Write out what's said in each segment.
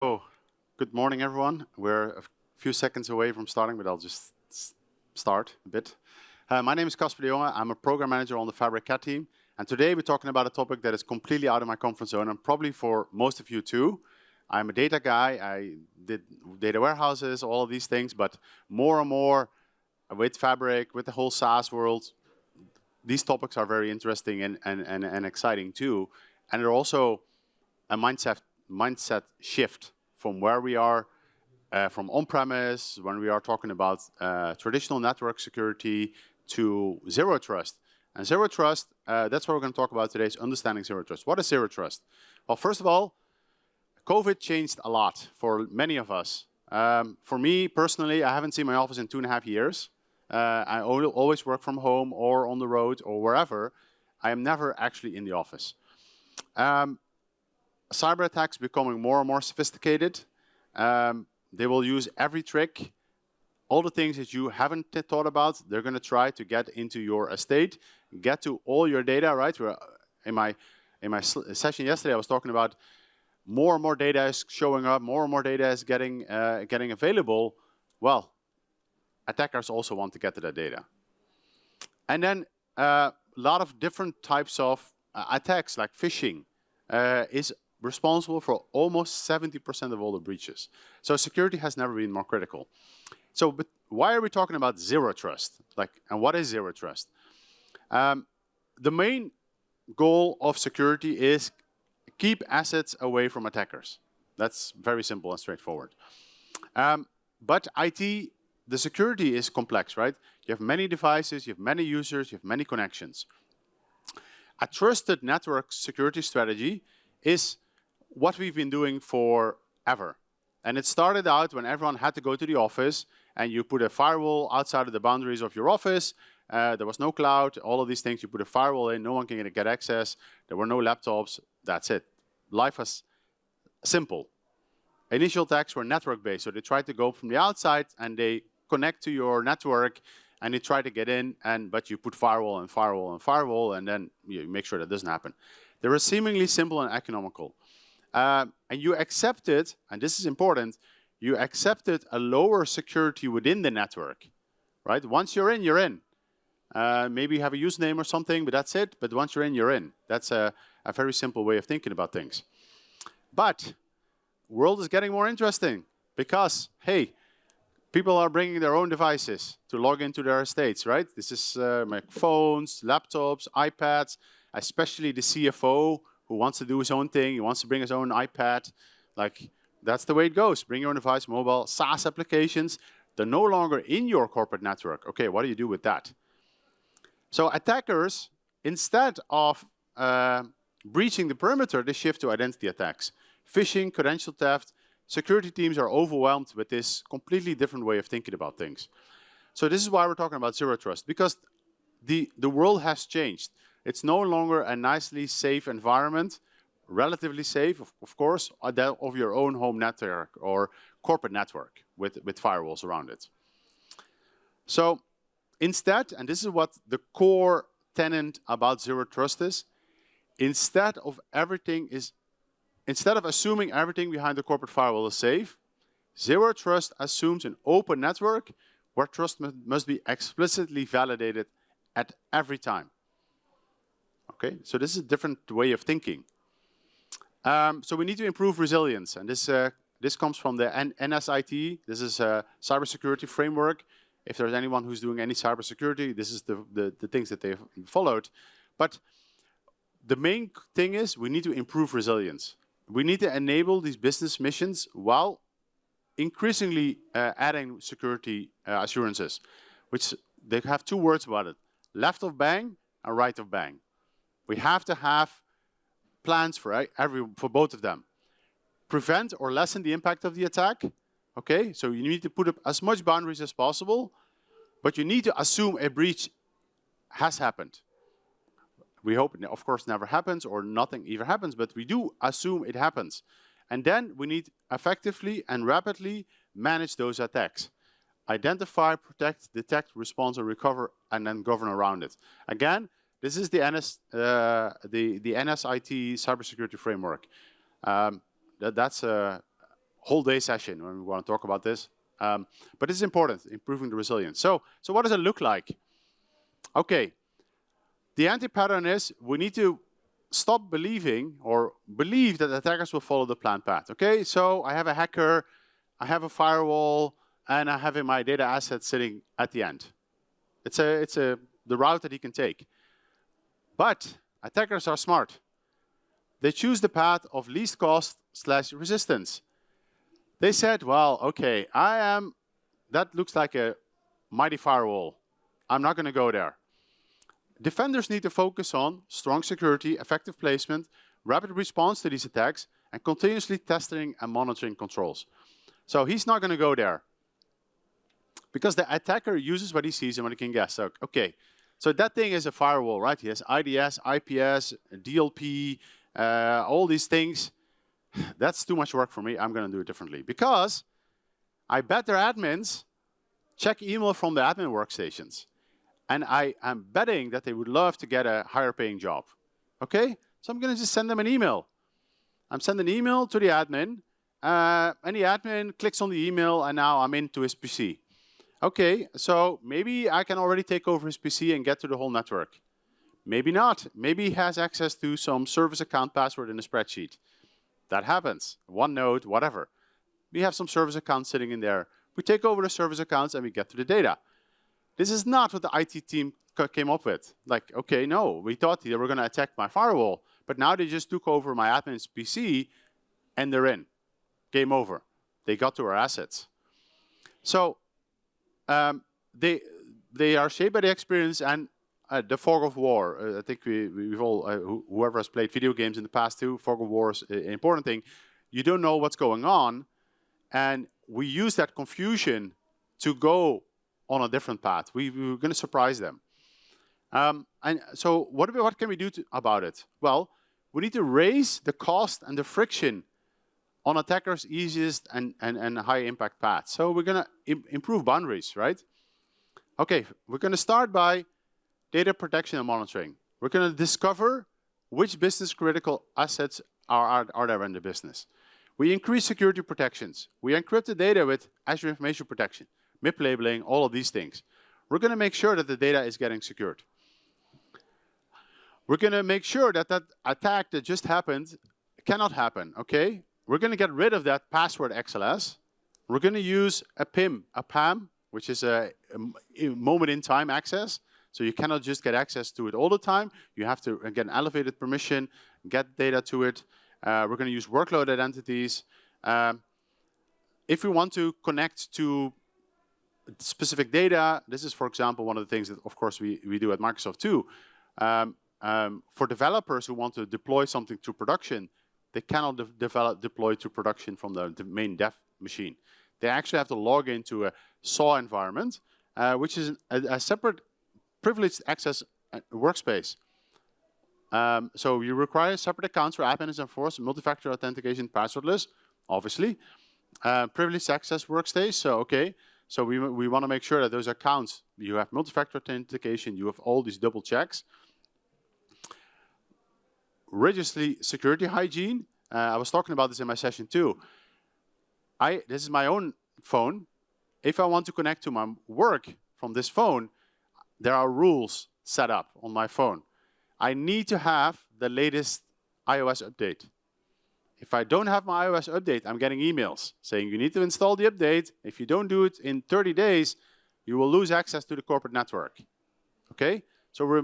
Oh, good morning, everyone. We're a few seconds away from starting, but I'll just start a bit. My name is Casper de Jonge. I'm a program manager on the Fabric Cat team. And today we're talking about a topic that is completely out of my comfort zone, and probably for most of you too. I'm a data guy. I did data warehouses, all of these things, but more and more with Fabric, with the whole SaaS world, these topics are very interesting and exciting too. And they're also a mindset shift from where we are from on-premise, when we are talking about traditional network security, to zero trust. And zero trust, that's what we're going to talk about today, is understanding zero trust. What is zero trust? Well, first of all, COVID changed a lot for many of us. For me personally, I haven't seen my office in 2.5 years. I always work from home or on the road or wherever. I am never actually in the office. Cyber attacks becoming more and more sophisticated. They will use every trick, all the things that you haven't thought about. They're going to try to get into your estate, get to all your data. Right? In my session yesterday, I was talking about more and more data is showing up, more and more data is getting available. Well, attackers also want to get to that data, and then a lot of different types of attacks, like phishing, is responsible for almost 70% of all the breaches. So security has never been more critical. So, but why are we talking about zero trust? And what is zero trust? The main goal of security is keep assets away from attackers. That's very simple and straightforward. But IT, the security is complex, right? You have many devices, you have many users, you have many connections. A trusted network security strategy is what we've been doing forever. And it started out when everyone had to go to the office and you put a firewall outside of the boundaries of your office. There was no cloud, all of these things. You put a firewall in, no one can get access. There were no laptops. That's it. Life was simple. Initial attacks were network-based, so they tried to go from the outside and they connect to your network and they try to get in, but you put firewall and firewall and firewall, and then you make sure that doesn't happen. They were seemingly simple and economical. And you accepted, and this is important, you accepted a lower security within the network, right? Once you're in, you're in. Maybe you have a username or something, but that's it. But once you're in, you're in. That's a very simple way of thinking about things. But world is getting more interesting because, hey, people are bringing their own devices to log into their estates, right? This is my phones, laptops, iPads, especially the CFO who wants to do his own thing. He wants to bring his own iPad. That's the way it goes. Bring your own device, mobile, SaaS applications. They're no longer in your corporate network. Okay, what do you do with that? So attackers, instead of breaching the perimeter, they shift to identity attacks. Phishing, credential theft. Security teams are overwhelmed with this completely different way of thinking about things. So this is why we're talking about zero trust, because the world has changed. It's no longer a nicely safe environment, relatively safe, of course, that of your own home network or corporate network with firewalls around it. So instead, and this is what the core tenet about zero trust is, instead of assuming everything behind the corporate firewall is safe, zero trust assumes an open network where trust must be explicitly validated at every time. Okay, so this is a different way of thinking. So we need to improve resilience, and this comes from the NSIT. This is a cybersecurity framework. If there's anyone who's doing any cybersecurity, this is the things that they've followed. But the main thing is we need to improve resilience. We need to enable these business missions while increasingly adding security assurances, which they have two words about it: left of bang and right of bang. We have to have plans for both of them. Prevent or lessen the impact of the attack. Okay, so you need to put up as much boundaries as possible, but you need to assume a breach has happened. We hope it, of course, never happens or nothing even happens, but we do assume it happens. And then we need effectively and rapidly manage those attacks. Identify, protect, detect, respond, or recover, and then govern around it. Again, this is the NSIT cybersecurity framework. That's whole day session when we want to talk about this. But it's important, improving the resilience. So what does it look like? Okay, the anti-pattern is we need to stop believing or believe that attackers will follow the planned path. Okay, so I have a hacker, I have a firewall, and I have my data asset sitting at the end. It's the route that he can take. But attackers are smart. They choose the path of least cost / resistance. They said, well, okay, that looks like a mighty firewall. I'm not going to go there. Defenders need to focus on strong security, effective placement, rapid response to these attacks, and continuously testing and monitoring controls. So he's not going to go there. Because the attacker uses what he sees and what he can guess. So, okay, so that thing is a firewall, right? He has IDS, IPS, DLP, all these things. That's too much work for me. I'm going to do it differently. Because I bet their admins check email from the admin workstations. And I am betting that they would love to get a higher paying job. Okay? So I'm going to just send them an email. I'm sending an email to the admin. And the admin clicks on the email, and now I'm into his PC. Okay, so maybe I can already take over his PC and get to the whole network. Maybe not. Maybe he has access to some service account password in a spreadsheet. That happens. OneNote, whatever. We have some service accounts sitting in there. We take over the service accounts and we get to the data. This is not what the IT team came up with. Like, okay, no, we thought they were going to attack my firewall, but now they just took over my admin's PC and they're in. Game over. They got to our assets. So they are shaped by the experience and the fog of war. I think we've all, whoever has played video games in the past too, fog of war is an important thing. You don't know what's going on, and we use that confusion to go on a different path. We're going to surprise them. And so what can we do about it? Well, we need to raise the cost and the friction on attackers' easiest and high impact paths. So we're going to improve boundaries, right? Okay, we're going to start by data protection and monitoring. We're going to discover which business critical assets are there in the business. We increase security protections. We encrypt the data with Azure Information Protection, MIP labeling, all of these things. We're going to make sure that the data is getting secured. We're going to make sure that that attack that just happened cannot happen, okay? We're going to get rid of that password XLS. We're going to use a PAM, which is a moment in time access. So you cannot just get access to it all the time. You have to get an elevated permission, get data to it. We're going to use workload identities. If we want to connect to specific data, this is, for example, one of the things that, of course, we do at Microsoft too. For developers who want to deploy something to production, they cannot deploy to production from the main dev machine. They actually have to log into a SAW environment, which is a separate privileged access workspace. So you require separate accounts for admins and force, multi-factor authentication, passwordless, obviously. Privileged access workspace, so okay. So we want to make sure that those accounts, you have multi-factor authentication, you have all these double checks. Rigorously security hygiene. I was talking about this in my session too. This is my own phone. If I want to connect to my work from this phone, there are rules set up on my phone. I need to have the latest iOS update. If I don't have my iOS update, I'm getting emails saying you need to install the update. If you don't do it in 30 days, you will lose access to the corporate network. Okay? So we're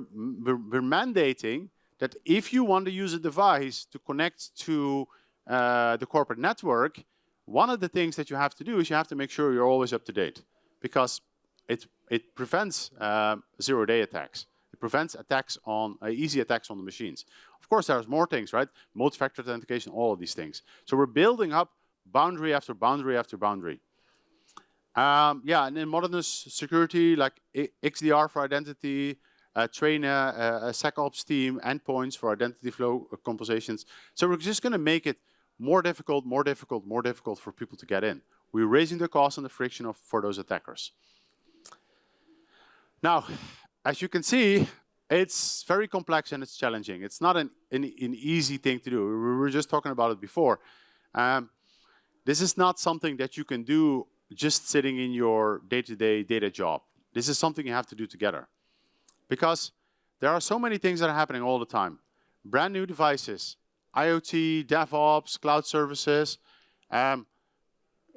mandating that if you want to use a device to connect to the corporate network, one of the things that you have to do is you have to make sure you're always up to date, because it prevents zero-day attacks. It prevents attacks on easy attacks on the machines. Of course, there's more things, right? Multi-factor authentication, all of these things. So we're building up boundary after boundary after boundary. Yeah, and in modern security, like XDR for identity, train a SecOps team, endpoints for identity flow compensations. So we're just going to make it more difficult, more difficult, more difficult for people to get in. We're raising the cost and the friction for those attackers. Now, as you can see, it's very complex and it's challenging. It's not an easy thing to do. We were just talking about it before. This is not something that you can do just sitting in your day-to-day data job. This is something you have to do together. Because there are so many things that are happening all the time. Brand new devices, IoT, DevOps, cloud services,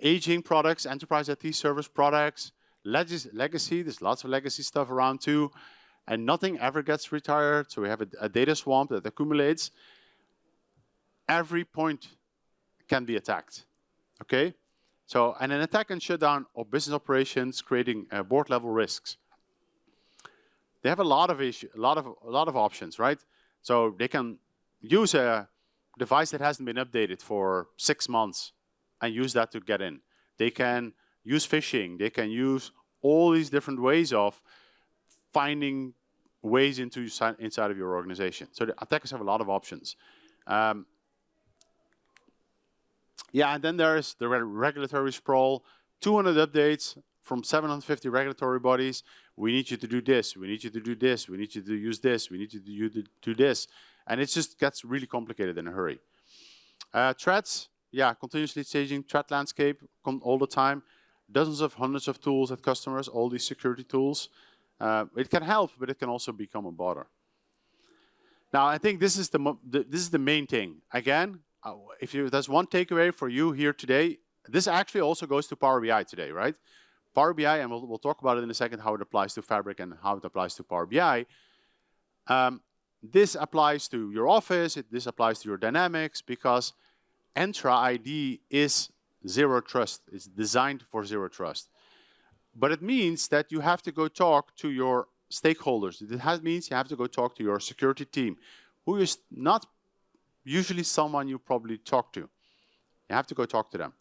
aging products, enterprise IT service products, legacy, there's lots of legacy stuff around too, and nothing ever gets retired, so we have a data swamp that accumulates. Every point can be attacked, okay? So, and an attack can shut down business operations, creating board-level risks. They have a lot of options, right? So they can use a device that hasn't been updated for 6 months and use that to get in. They can use phishing. They can use all these different ways of finding ways inside of your organization. So the attackers have a lot of options. Yeah, and then there's the regulatory sprawl, 200 updates from 750 regulatory bodies. We need you to do this, we need you to do this, we need you to use this, we need you to do this. And it just gets really complicated in a hurry. Threats, yeah, continuously changing threat landscape all the time. Dozens of hundreds of tools at customers, all these security tools. It can help, but it can also become a bother. Now, I think this is the main thing. Again, if there's one takeaway for you here today, this actually also goes to Power BI today, right? Power BI, and we'll talk about it in a second, how it applies to Fabric and how it applies to Power BI. This applies to your Office, this applies to your Dynamics, because Entra ID is zero trust. It's designed for zero trust. But it means that you have to go talk to your stakeholders. It means you have to go talk to your security team, who is not usually someone you probably talk to. You have to go talk to them.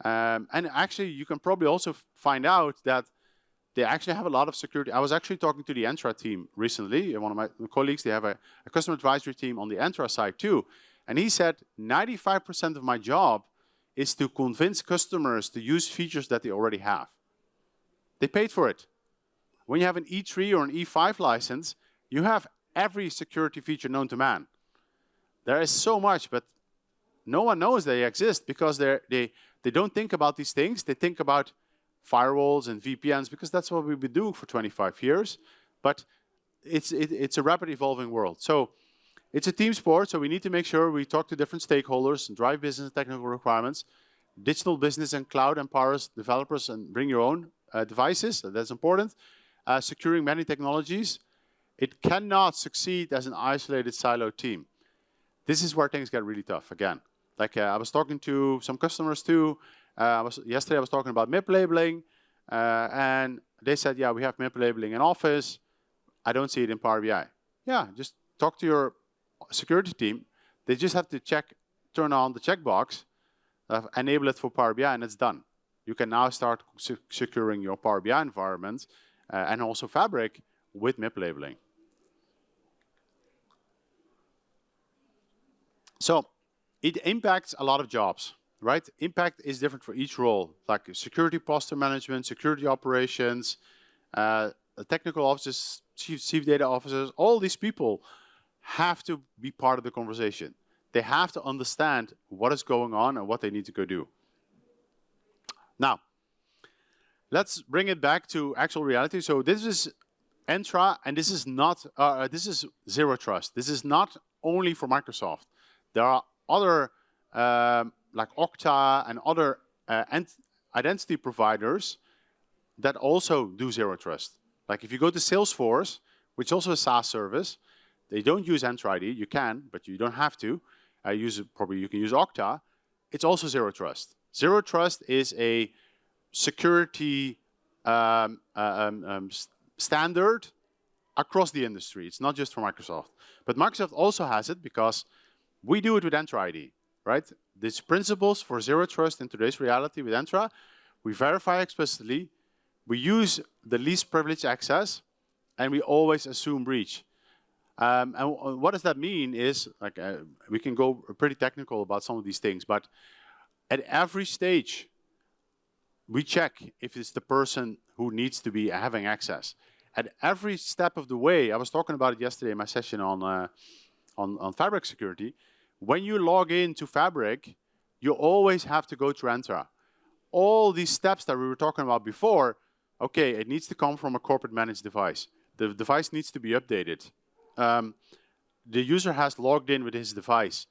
And actually, you can probably also find out that they actually have a lot of security. I was actually talking to the Entra team recently. One of my colleagues, they have a customer advisory team on the Entra side too. And he said, 95% of my job is to convince customers to use features that they already have. They paid for it. When you have an E3 or an E5 license, you have every security feature known to man. There is so much, but no one knows they exist because they don't think about these things. They think about firewalls and VPNs because that's what we've been doing for 25 years. But it's a rapid evolving world. So it's a team sport, so we need to make sure we talk to different stakeholders and drive business and technical requirements. Digital business and cloud empowers developers and bring your own devices. That's important. Securing many technologies. It cannot succeed as an isolated siloed team. This is where things get really tough, again. Like I was talking to some customers too. Yesterday I was talking about MIP labeling, and they said, yeah, we have MIP labeling in Office. I don't see it in Power BI. Yeah, just talk to your security team. They just have to turn on the checkbox, enable it for Power BI, and it's done. You can now start securing your Power BI environment and also Fabric with MIP labeling. So it impacts a lot of jobs, right? Impact is different for each role, like security posture management, security operations, technical officers, chief data officers. All these people have to be part of the conversation. They have to understand what is going on and what they need to go do. Now, let's bring it back to actual reality. So this is Entra, and this is not, this is zero trust. This is not only for Microsoft. There are other, like Okta and other identity providers that also do zero trust. Like if you go to Salesforce, which is also a SaaS service, they don't use Entra ID. You can, but you don't have to. Probably you can use Okta. It's also zero trust. Zero trust is a security standard across the industry. It's not just for Microsoft. But Microsoft also has it because we do it with Entra ID, right? These principles for zero trust in today's reality with Entra, we verify explicitly, we use the least privileged access, and we always assume breach. And what does that mean is, like, we can go pretty technical about some of these things, but at every stage, we check if it's the person who needs to be having access. At every step of the way, I was talking about it yesterday in my session on Fabric security. When you log into Fabric, you always have to go through Entra. All these steps that we were talking about before, okay, it needs to come from a corporate managed device. The device needs to be updated. The user has logged in with his device.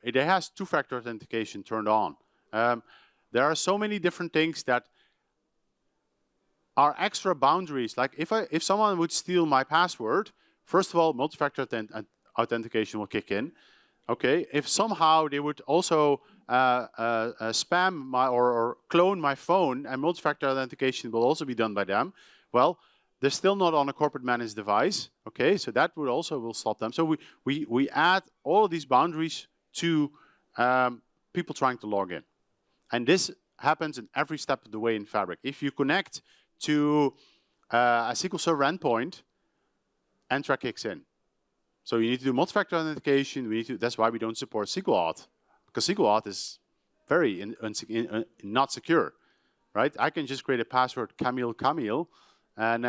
It has two-factor authentication turned on. There are so many different things that are extra boundaries. Like if someone would steal my password, first of all, multi-factor authentication will kick in. Okay, if somehow they would also spam my or clone my phone, and multi-factor authentication will also be done by them, well, they're still not on a corporate managed device. Okay, so that would also stop them. So we add all of these boundaries to people trying to log in. And this happens in every step of the way in Fabric. If you connect to a SQL Server endpoint, Entra kicks in. So you need to do multi-factor authentication. That's why we don't support SQL Auth, because SQL Auth is very not secure, right? I can just create a password Camille, and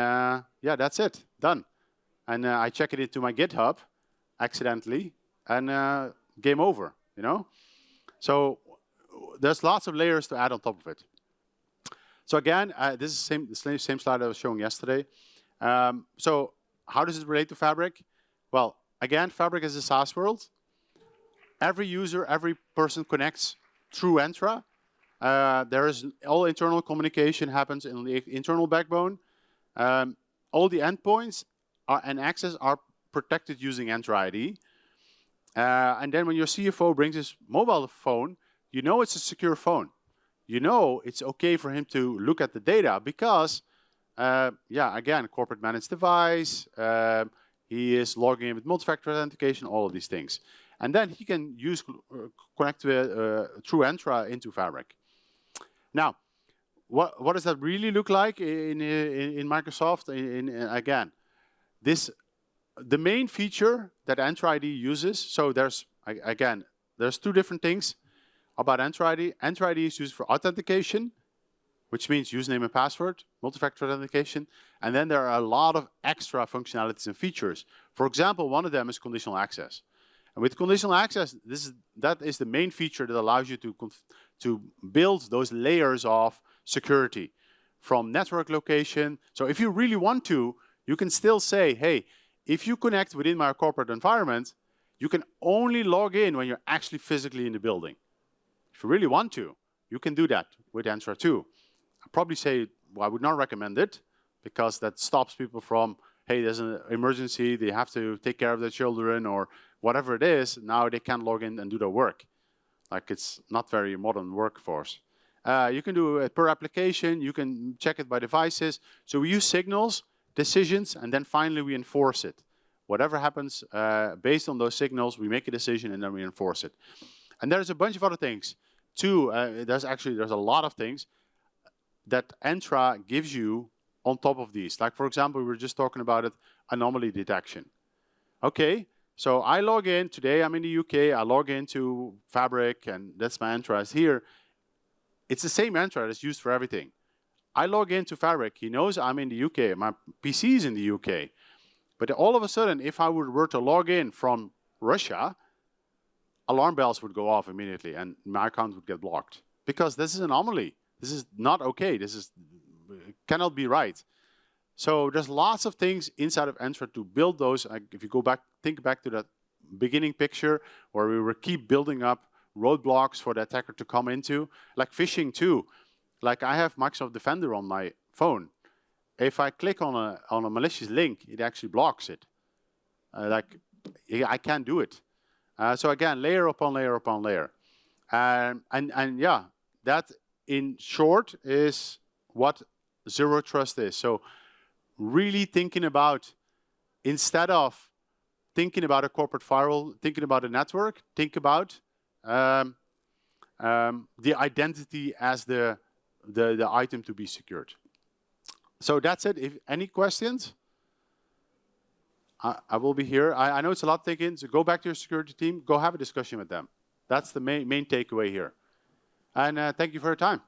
yeah, that's it, done. And I check it into my GitHub accidentally, and game over, you know? So there's lots of layers to add on top of it. So again, this is the same slide I was showing yesterday. So how does it relate to Fabric? Well, again, Fabric is a SaaS world. Every user, every person connects through Entra. There is all internal communication happens in the internal backbone. All the endpoints and access are protected using Entra ID. And then when your CFO brings his mobile phone, you know it's a secure phone. You know it's okay for him to look at the data because, yeah, again, corporate managed device, he is logging in with multi-factor authentication, all of these things. And then he can connect through Entra into Fabric. Now, what does that really look like in Microsoft? Again, the main feature that Entra ID uses, so there's two different things about Entra ID. Entra ID is used for authentication, which means username and password, multi-factor authentication, and then there are a lot of extra functionalities and features. For example, one of them is conditional access. And with conditional access, that is the main feature that allows you to build those layers of security from network location. So if you really want to, you can still say, hey, if you connect within my corporate environment, you can only log in when you're actually physically in the building. If you really want to, you can do that with Entra too. I'd probably say, well, I would not recommend it because that stops people from, hey, there's an emergency, they have to take care of their children or whatever it is, now they can't log in and do their work. Like it's not very modern workforce. You can do it per application, you can check it by devices. So we use signals, decisions, and then finally we enforce it. Whatever happens based on those signals, we make a decision and then we enforce it. And there's a bunch of other things too. There's a lot of things that Entra gives you on top of these. Like for example, we were just talking about it, anomaly detection. Okay, so I log in, today I'm in the UK, I log into Fabric and that's my Entra here. It's the same Entra that's used for everything. I log into Fabric, he knows I'm in the UK, my PC is in the UK. But all of a sudden, if I were to log in from Russia, alarm bells would go off immediately and my account would get blocked. Because this is an anomaly. This is not okay. This cannot be right. So there's lots of things inside of Entra to build those. If you go back, think back to that beginning picture where we were keep building up roadblocks for the attacker to come into, like phishing too. Like I have Microsoft Defender on my phone. If I click on a malicious link, it actually blocks it. I can't do it. So again, layer upon layer upon layer. And yeah, that in short is what Zero Trust is. So really thinking about, instead of thinking about a corporate firewall, thinking about a network, think about the identity as the item to be secured. So that's it. If any questions, I will be here. I know it's a lot to take in, so go back to your security team, go have a discussion with them. That's the main takeaway here. And thank you for your time.